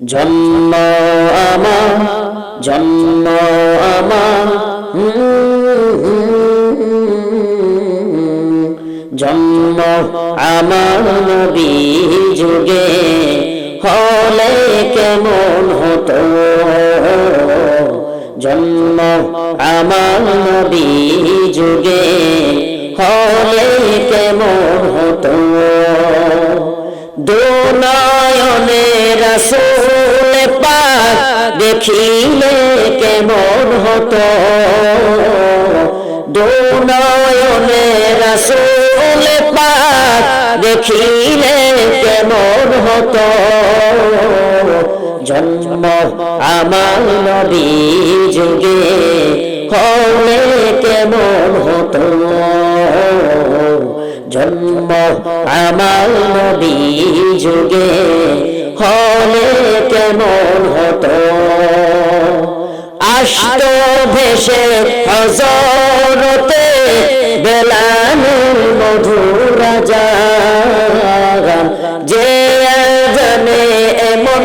জন্ম আমার, জন্ম আমার, জন্ম আমার নবী যুগে হলে কেমন হতো, জন্ম আমার নবী যুগে হলে কেমন হতো। দুনয়নে রাসূল পাক দেখিলে কেমন হতো, দুনয়নে রাসূল পাক দেখিলে কেমন হতো। জন্ম আমার নবী যুগে হলে কেমন হতো, জন্ম আমার নবী যুগে হলে কেমন হতো। আষ্ট ভেসে হযরতে বেলালের মধুর আযান, যে জানে এমন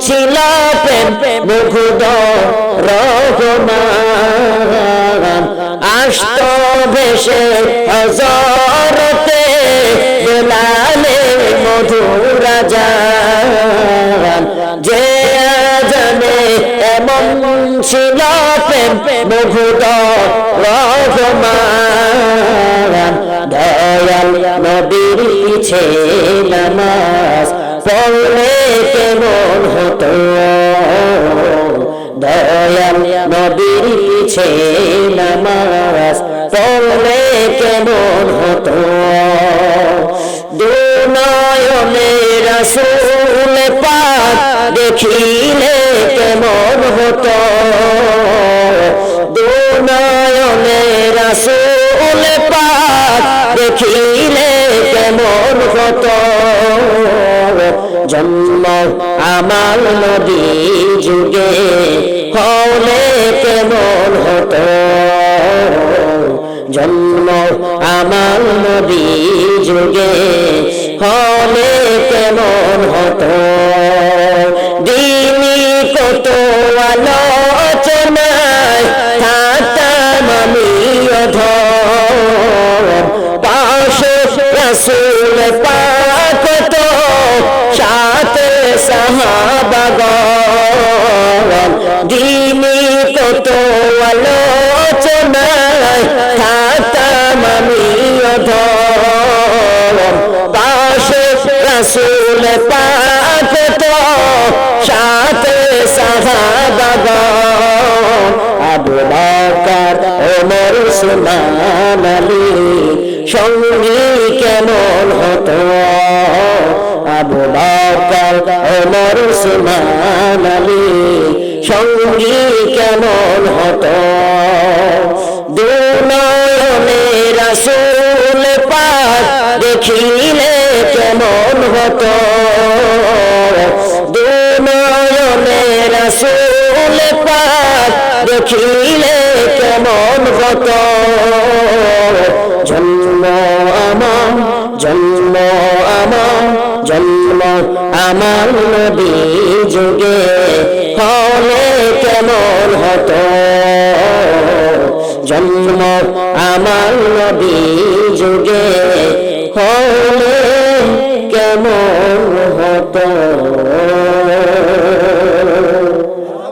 ছিল প্রেম মুগ্ধ রহমান। আষ্ট ভেসে হযরতে বেলালের মধুর আযান, যে জানে এমন ছিল প্রেম মুগ্ধ রহমান। দয়াল নবীর পিছে নামাজ পড়লে কেমন হতো, দয়াল নবীর পিছে নামাজ পড়লে কেমন হতো। দুনয়নে রাসূল পাক দেখিলে কেমন হতো, দুনয়নে রাসূল পাক দেখিলে কেমন হতো। জন্ম আমার নবী যুগে হলে কেমন হতো, জন্ম আমার নবী যুগে হলে কেমন হতো। দিনই কত আলোচনায় থাকতাম আমি অধর, পাশে রাসূল পাক তো সাথে সাহাবাগণ। দিনই কত আলোচনায় থাকতাম আমি অধর, পাশে রাসূল পাক তো সাথে সাহাবাগণ। আবু বকর ওমর উসমান আলী সঙ্গী কেমন হতো, আবু বকর ওমর উসমান আলী সঙ্গী কেমন হতো। দুনয়নে রাসূল পাক দেখিলে কেমন হতো, দুনয়নে রাসূল পাক দেখিলে কেমন হতো। জন্ম আমার, জন্ম আমার, জন্ম আমার নবী যুগে হলে কেমন হতো, জন্ম আমার নবী যুগে হলে কেমন হতো।